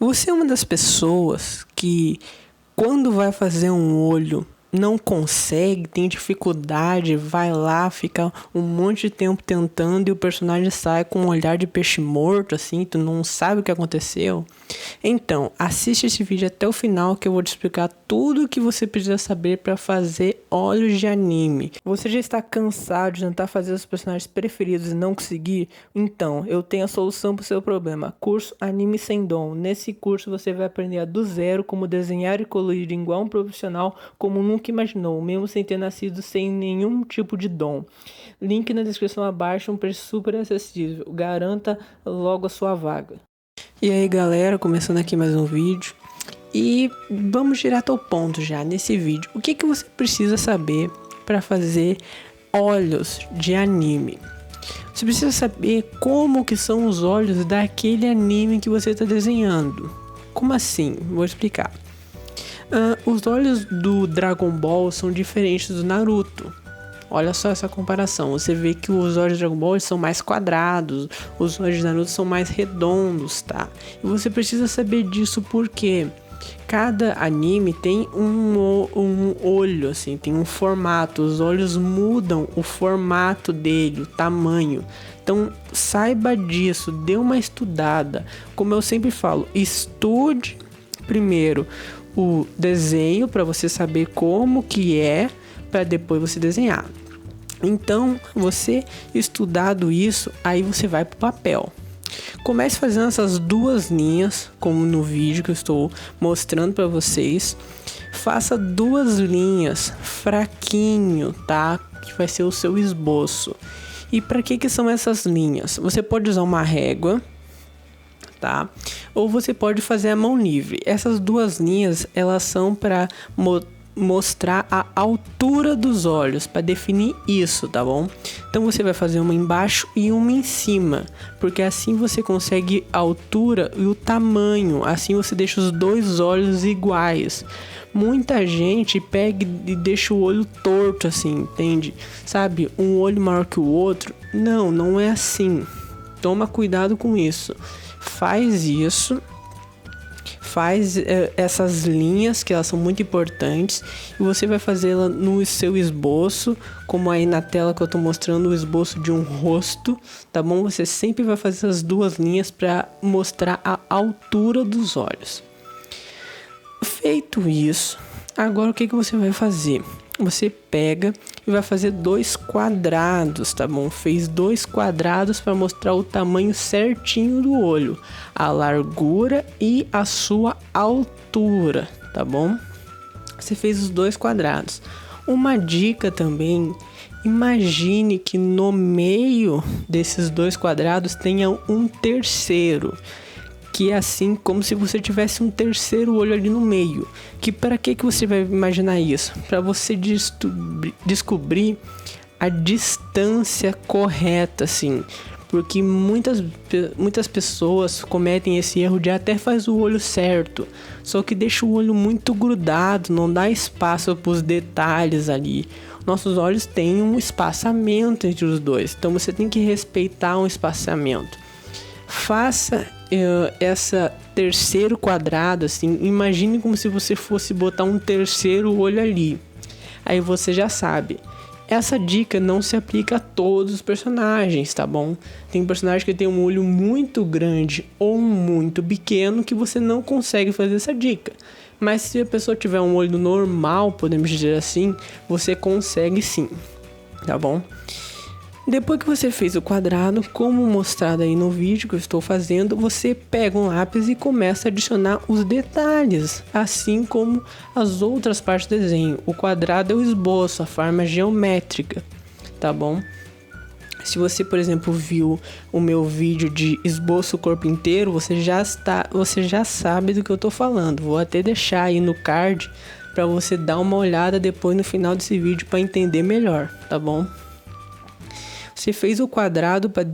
Você é uma das pessoas que, quando vai fazer um olho, não consegue, tem dificuldade, vai lá, fica um monte de tempo tentando e o personagem sai com um olhar de peixe morto, assim, tu não sabe o que aconteceu? Então, assiste esse vídeo até o final que eu vou te explicar tudo o que você precisa saber para fazer olhos de anime. Você já está cansado de tentar fazer os personagens preferidos e não conseguir? Então, eu tenho a solução para o seu problema. Curso Anime Sem Dom. Nesse curso você vai aprender do zero como desenhar e colorir igual um profissional, como nunca imaginou, mesmo sem ter nascido sem nenhum tipo de dom. Link na descrição abaixo, um preço super acessível. Garanta logo a sua vaga. E aí galera, começando aqui mais um vídeo. E vamos direto ao ponto já nesse vídeo. O que você precisa saber para fazer olhos de anime? Você precisa saber como que são os olhos daquele anime que você está desenhando. Como assim? Vou explicar. Os olhos do Dragon Ball são diferentes do Naruto. Olha só essa comparação. Você vê que os olhos de Dragon Ball são mais quadrados, os olhos de Naruto são mais redondos, tá? E você precisa saber disso porque cada anime tem um olho, assim, tem um formato. Os olhos mudam o formato dele, o tamanho. Então, saiba disso, dê uma estudada. Como eu sempre falo, estude primeiro o desenho para você saber como que é, para depois você desenhar. Então, você estudado isso, aí você vai pro papel. Comece fazendo essas duas linhas, como no vídeo que eu estou mostrando para vocês. Faça duas linhas fraquinho, tá? Que vai ser o seu esboço. E para que são essas linhas? Você pode usar uma régua, tá? Ou você pode fazer a mão livre. Essas duas linhas, elas são para mostrar a altura dos olhos, para definir isso, tá bom? Então você vai fazer uma embaixo e uma em cima, porque assim você consegue a altura e o tamanho, assim você deixa os dois olhos iguais. Muita gente pega e deixa o olho torto assim, entende? Sabe, um olho maior que o outro. Não é assim. Toma cuidado com isso. Faz isso. Faz essas linhas, que elas são muito importantes, e você vai fazê-la no seu esboço, como aí na tela que eu tô mostrando o esboço de um rosto, tá bom? Você sempre vai fazer essas duas linhas para mostrar a altura dos olhos. Feito isso, agora o que você vai fazer? Você pega e vai fazer dois quadrados, tá bom? Fez dois quadrados para mostrar o tamanho certinho do olho, a largura e a sua altura, tá bom? Você fez os dois quadrados. Uma dica também, imagine que no meio desses dois quadrados tenha um terceiro, que é assim como se você tivesse um terceiro olho ali no meio. Que para que você vai imaginar isso? Para você descobrir a distância correta, assim. Porque muitas pessoas cometem esse erro de até faz o olho certo, só que deixa o olho muito grudado, não dá espaço para os detalhes ali. Nossos olhos têm um espaçamento entre os dois, então você tem que respeitar um espaçamento. Faça essa terceiro quadrado assim, imagine como se você fosse botar um terceiro olho ali. Aí você já sabe. Essa dica não se aplica a todos os personagens, tá bom? Tem personagem que tem um olho muito grande ou muito pequeno que você não consegue fazer essa dica. Mas se a pessoa tiver um olho normal, podemos dizer assim, você consegue sim, tá bom? Depois que você fez o quadrado, como mostrado aí no vídeo que eu estou fazendo, você pega um lápis e começa a adicionar os detalhes, assim como as outras partes do desenho. O quadrado é o esboço, a forma geométrica, tá bom? Se você, por exemplo, viu o meu vídeo de esboço corpo inteiro, você já sabe do que eu estou falando. Vou até deixar aí no card para você dar uma olhada depois no final desse vídeo para entender melhor, tá bom? Você fez o quadrado para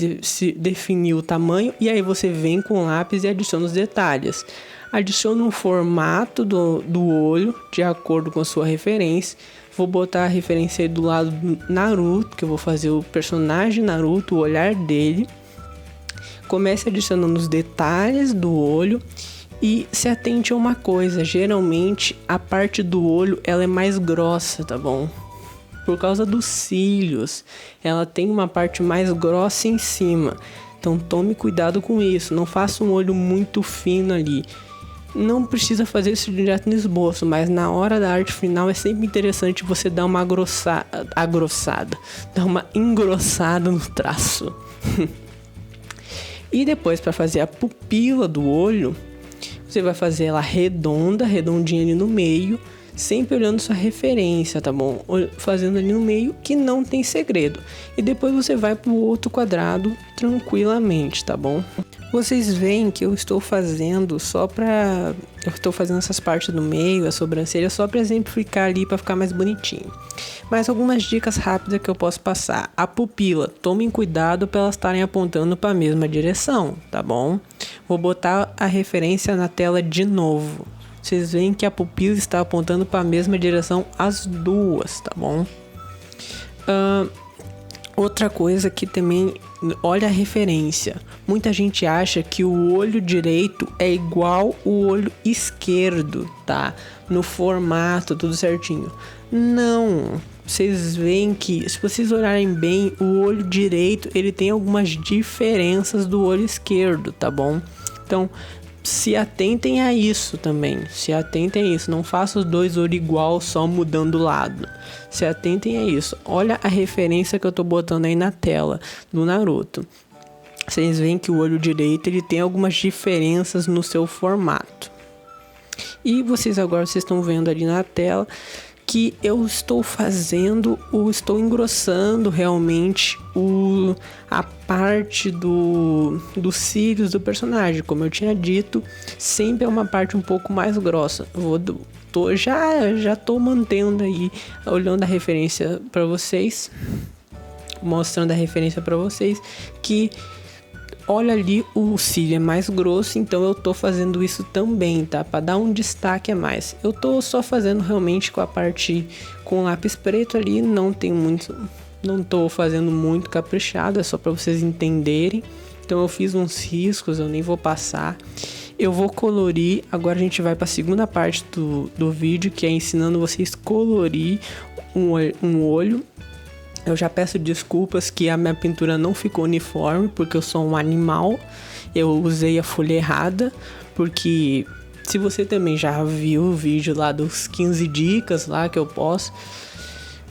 definir o tamanho e aí você vem com o lápis e adiciona os detalhes. Adiciona um formato do olho de acordo com a sua referência. Vou botar a referência aí do lado do Naruto, que eu vou fazer o personagem Naruto, o olhar dele. Comece adicionando os detalhes do olho E se atente a uma coisa, geralmente a parte do olho ela é mais grossa, tá bom? Por causa dos cílios, ela tem uma parte mais grossa em cima. Então tome cuidado com isso, não faça um olho muito fino ali. Não precisa fazer isso direto no esboço, mas na hora da arte final é sempre interessante você dar uma dar uma engrossada no traço. E depois, para fazer a pupila do olho, você vai fazer ela redondinha ali no meio, sempre olhando sua referência, tá bom? Fazendo ali no meio, que não tem segredo. E depois você vai pro outro quadrado tranquilamente, tá bom? Vocês veem que eu estou fazendo eu estou fazendo essas partes do meio, a sobrancelha, só para exemplificar ali, para ficar mais bonitinho. Mas algumas dicas rápidas que eu posso passar. A pupila, tomem cuidado para elas estarem apontando para a mesma direção, tá bom? Vou botar a referência na tela de novo. Vocês veem que a pupila está apontando para a mesma direção, as duas, tá bom? Outra coisa que também, olha a referência. Muita gente acha que o olho direito é igual o olho esquerdo, tá? No formato, tudo certinho. Não. Vocês veem que, se vocês olharem bem, o olho direito, ele tem algumas diferenças do olho esquerdo, tá bom? Então, se atentem a isso também. Se atentem a isso. Não faça os dois olhos igual, só mudando o lado. Se atentem a isso. Olha a referência que eu tô botando aí na tela do Naruto. Vocês veem que o olho direito ele tem algumas diferenças no seu formato. E vocês estão vendo ali na tela que eu estou estou engrossando realmente a parte dos cílios do personagem. Como eu tinha dito, sempre é uma parte um pouco mais grossa. Já tô mantendo aí, olhando a referência para vocês, mostrando a referência para vocês que olha ali, o cílio é mais grosso, então eu tô fazendo isso também, tá? Pra dar um destaque a mais. Eu tô só fazendo realmente com a parte com lápis preto ali, não tô fazendo muito caprichado, é só pra vocês entenderem. Então eu fiz uns riscos, eu nem vou passar. Eu vou colorir, agora a gente vai pra segunda parte do vídeo, que é ensinando vocês a colorir um olho. Eu já peço desculpas que a minha pintura não ficou uniforme, porque eu sou um animal. Eu usei a folha errada, porque se você também já viu o vídeo lá dos 15 dicas lá que eu posto,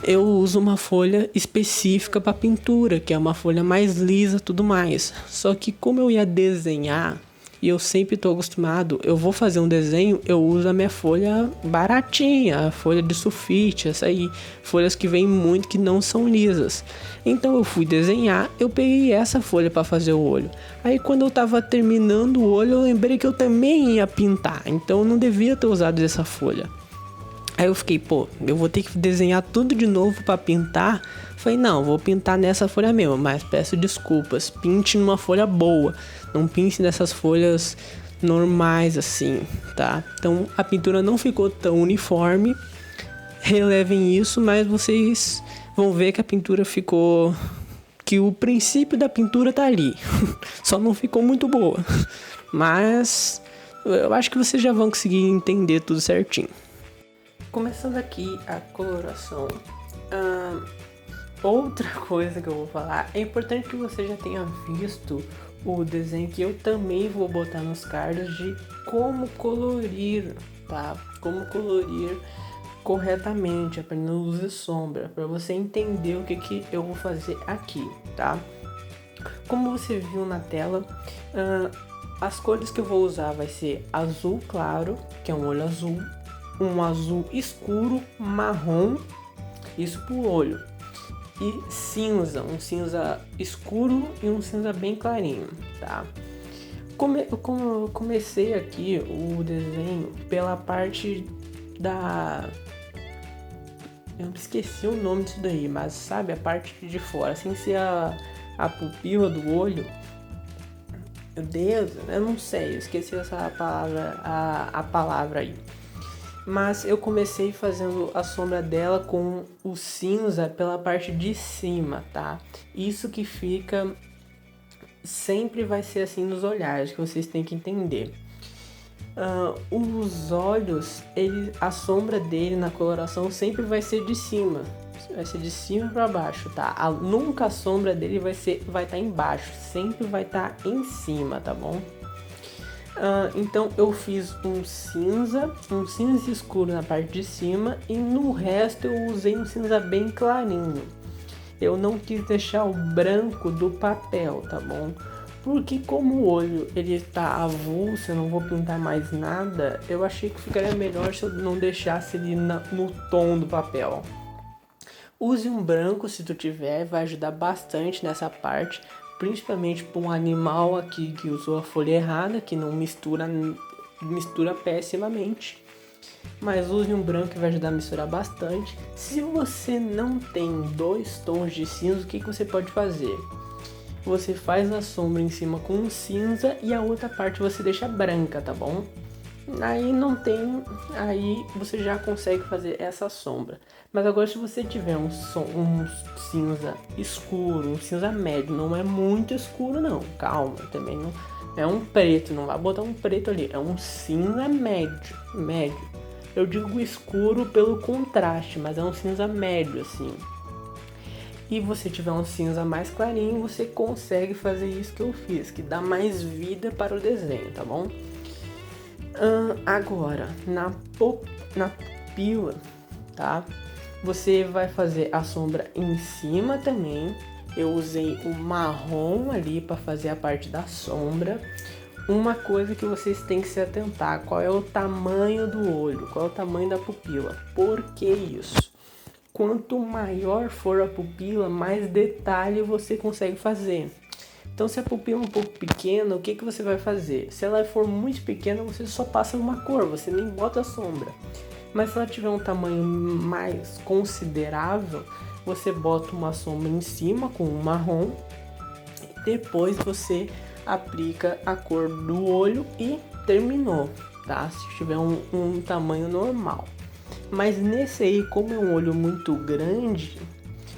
eu uso uma folha específica para pintura, que é uma folha mais lisa e tudo mais. Só que como eu ia desenhar, e eu sempre tô acostumado, eu vou fazer um desenho, eu uso a minha folha baratinha, a folha de sulfite, essa aí, folhas que vêm muito, que não são lisas. Então eu fui desenhar, eu peguei essa folha para fazer o olho. Aí quando eu tava terminando o olho, eu lembrei que eu também ia pintar, então eu não devia ter usado essa folha. Aí eu fiquei, eu vou ter que desenhar tudo de novo para pintar. Falei, não, vou pintar nessa folha mesmo, mas peço desculpas, pinte numa folha boa, não pinte nessas folhas normais assim, tá? Então a pintura não ficou tão uniforme, relevem isso, mas vocês vão ver que a pintura ficou, que o princípio da pintura tá ali, só não ficou muito boa, mas eu acho que vocês já vão conseguir entender tudo certinho. Começando aqui a coloração, outra coisa que eu vou falar, é importante que você já tenha visto o desenho que eu também vou botar nos cards de como colorir, tá? Como colorir corretamente, aprendendo luz e sombra, para você entender o que eu vou fazer aqui, tá? Como você viu na tela, as cores que eu vou usar vai ser azul claro, que é um olho azul, um azul escuro, marrom, isso pro olho, e cinza, um cinza escuro e um cinza bem clarinho, tá? Eu comecei aqui o desenho pela parte eu esqueci o nome disso daí, mas sabe, a parte de fora, sem ser a pupila do olho. Meu Deus, eu não sei, eu esqueci essa palavra, a palavra aí. Mas eu comecei fazendo a sombra dela com o cinza pela parte de cima, tá? Isso que fica, sempre vai ser assim nos olhares, que vocês têm que entender. Os olhos, a sombra dele na coloração sempre vai ser de cima. Vai ser de cima para baixo, tá? Nunca a sombra dele vai estar embaixo. Sempre vai estar em cima, tá bom? Então eu fiz um cinza escuro na parte de cima e no resto eu usei um cinza bem clarinho. Eu não quis deixar o branco do papel, tá bom? Porque como o olho ele tá avulso, eu não vou pintar mais nada, eu achei que ficaria melhor se eu não deixasse ele no tom do papel. Use um branco se tu tiver, vai ajudar bastante nessa parte, principalmente para um animal aqui que usou a folha errada, que não mistura pessimamente. Mas use um branco que vai ajudar a misturar bastante. Se você não tem 2 tons de cinza, o que você pode fazer? Você faz a sombra em cima com um cinza e a outra parte você deixa branca, tá bom? Aí você já consegue fazer essa sombra. Mas agora se você tiver um cinza escuro, um cinza médio, não é muito escuro não, calma, também não é um preto, não vai botar um preto ali, é um cinza médio. Eu digo escuro pelo contraste, mas é um cinza médio assim. E você tiver um cinza mais clarinho, você consegue fazer isso que eu fiz, que dá mais vida para o desenho, tá bom? Agora, na pupila, tá? Você vai fazer a sombra em cima também. Eu usei o marrom ali para fazer a parte da sombra. Uma coisa que vocês têm que se atentar, qual é o tamanho do olho, qual é o tamanho da pupila. Por que isso? Quanto maior for a pupila, mais detalhe você consegue fazer. Então se a pupila é um pouco pequena, o que você vai fazer? Se ela for muito pequena, você só passa uma cor, você nem bota a sombra. Mas se ela tiver um tamanho mais considerável, você bota uma sombra em cima com um marrom. Depois você aplica a cor do olho e terminou, tá? Se tiver um tamanho normal. Mas nesse aí, como é um olho muito grande,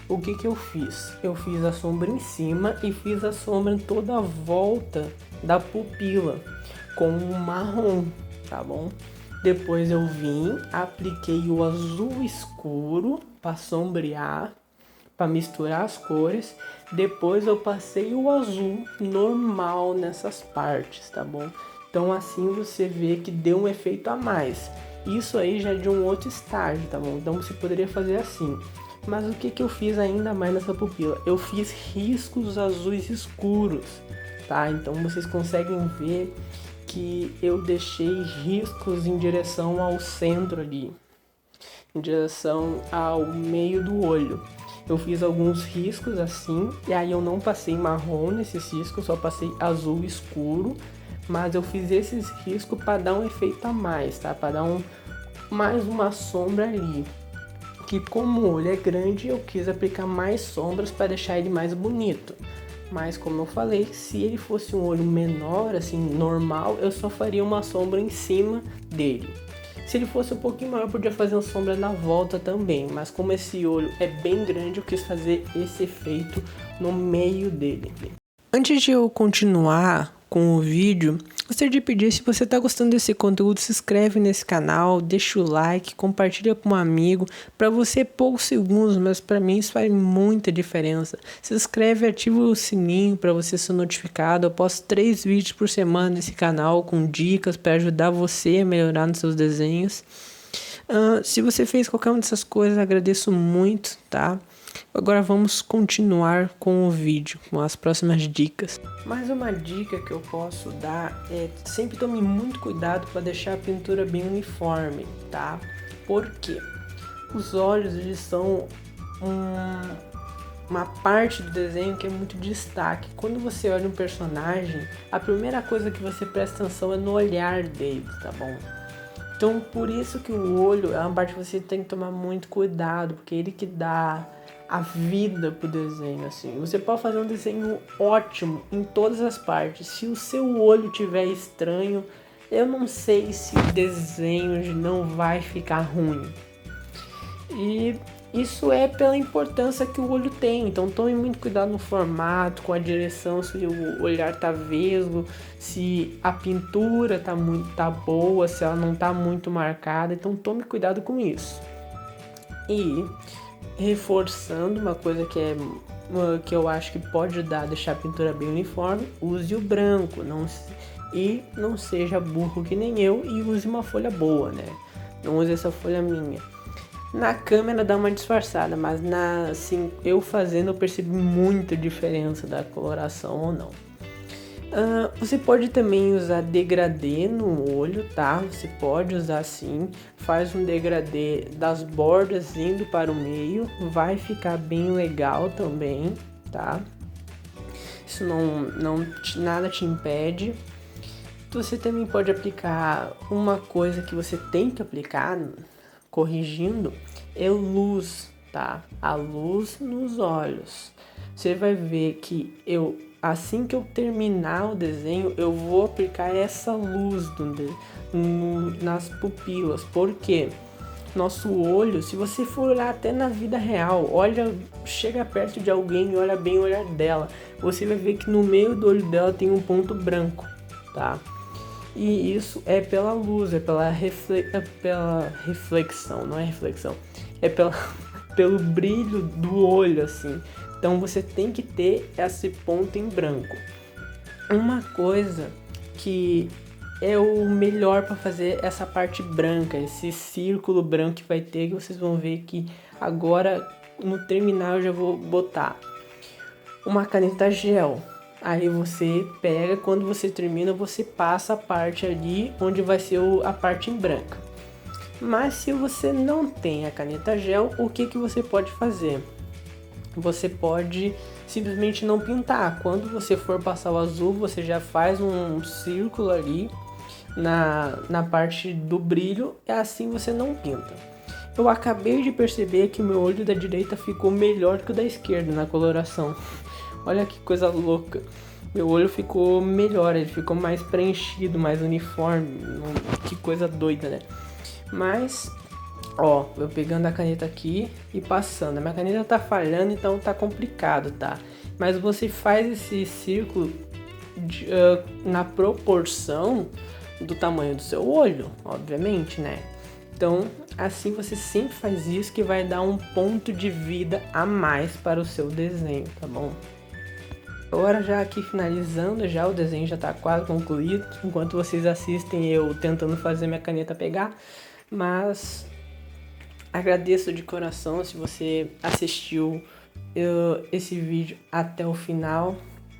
o que eu fiz? Eu fiz a sombra em cima e fiz a sombra em toda a volta da pupila com um marrom, tá bom? Depois eu apliquei o azul escuro para sombrear, para misturar as cores. Depois eu passei o azul normal nessas partes, tá bom? Então assim você vê que deu um efeito a mais. Isso aí já é de um outro estágio, tá bom? Então você poderia fazer assim. Mas o que eu fiz ainda mais nessa pupila? Eu fiz riscos azuis escuros, tá? Então vocês conseguem ver que eu deixei riscos em direção ao centro ali, em direção ao meio do olho. Eu fiz alguns riscos assim, e aí eu não passei marrom nesses riscos, só passei azul escuro, mas eu fiz esses riscos para dar um efeito a mais, tá? Para dar mais uma sombra ali. Que como o olho é grande, eu quis aplicar mais sombras para deixar ele mais bonito. Mas como eu falei, se ele fosse um olho menor, assim, normal, eu só faria uma sombra em cima dele. Se ele fosse um pouquinho maior, eu podia fazer uma sombra na volta também. Mas como esse olho é bem grande, eu quis fazer esse efeito no meio dele. Antes de eu continuar com o vídeo, gostaria de pedir, se você está gostando desse conteúdo, se inscreve nesse canal, deixa o like, compartilha com um amigo. Para você poucos segundos, mas para mim isso faz muita diferença. Se inscreve e ativa o sininho para você ser notificado. Eu posto 3 vídeos por semana nesse canal com dicas para ajudar você a melhorar nos seus desenhos. Se você fez qualquer uma dessas coisas, agradeço muito, tá? Agora vamos continuar com o vídeo, com as próximas dicas. Mais uma dica que eu posso dar é sempre tome muito cuidado para deixar a pintura bem uniforme, tá? Por quê? Os olhos, eles são uma parte do desenho que é muito destaque. Quando você olha um personagem, a primeira coisa que você presta atenção é no olhar dele, tá bom? Então por isso que o olho é uma parte que você tem que tomar muito cuidado, porque é ele que dá a vida pro desenho, assim. Você pode fazer um desenho ótimo em todas as partes. Se o seu olho tiver estranho, eu não sei se o desenho não vai ficar ruim. E Isso é pela importância que o olho tem, então tome muito cuidado no formato, com a direção, se o olhar tá vesgo, se a pintura tá boa, se ela não tá muito marcada, então tome cuidado com isso. E reforçando uma coisa que eu acho que pode deixar a pintura bem uniforme, use o branco, não seja burro que nem eu e use uma folha boa, né? Não use essa folha minha. Na câmera dá uma disfarçada, mas assim, eu fazendo eu percebi muita diferença da coloração ou não. Você pode também usar degradê no olho, tá? Você pode usar sim, faz um degradê das bordas indo para o meio, vai ficar bem legal também, tá? Isso nada te impede. Você também pode aplicar uma coisa que você tem que aplicar, corrigindo, é luz, tá? A luz nos olhos. Você vai ver que assim que eu terminar o desenho, eu vou aplicar essa luz nas pupilas. Por quê? Nosso olho, se você for olhar até na vida real, chega perto de alguém e olha bem o olhar dela, você vai ver que no meio do olho dela tem um ponto branco, tá? E isso é pela luz, é pela reflexão, não é reflexão, é pelo brilho do olho, assim. Então você tem que ter esse ponto em branco. Uma coisa que é o melhor para fazer essa parte branca, esse círculo branco que vai ter, que vocês vão ver que agora no terminal eu já vou botar uma caneta gel. Aí você pega, quando você termina, você passa a parte ali onde vai ser a parte em branca. Mas se você não tem a caneta gel, o que você pode fazer? Você pode simplesmente não pintar. Quando você for passar o azul, você já faz um círculo ali na parte do brilho, e assim você não pinta. Eu acabei de perceber que meu olho da direita ficou melhor que o da esquerda na coloração. Olha que coisa louca. Meu olho ficou melhor, ele ficou mais preenchido, mais uniforme. Que coisa doida, né? Mas, eu pegando a caneta aqui e passando. A minha caneta tá falhando, então tá complicado, tá? Mas você faz esse círculo na proporção do tamanho do seu olho, obviamente, né? Então, assim você sempre faz isso, que vai dar um ponto de vida a mais para o seu desenho, tá bom? Agora já aqui finalizando, já o desenho já está quase concluído, enquanto vocês assistem eu tentando fazer minha caneta pegar, mas agradeço de coração se você assistiu esse vídeo até o final.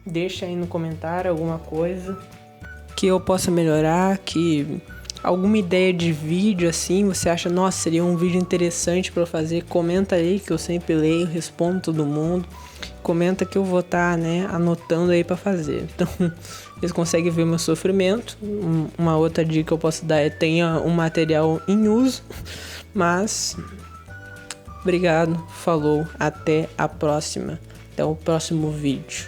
Deixa aí no comentário alguma coisa que eu possa melhorar, que alguma ideia de vídeo assim, você acha, nossa, seria um vídeo interessante para eu fazer, comenta aí que eu sempre leio, respondo todo mundo. Comenta que eu vou estar, anotando aí para fazer. Então, vocês conseguem ver meu sofrimento. Uma outra dica que eu posso dar é tenha um material em uso. Mas, obrigado, falou, até a próxima. Até o próximo vídeo.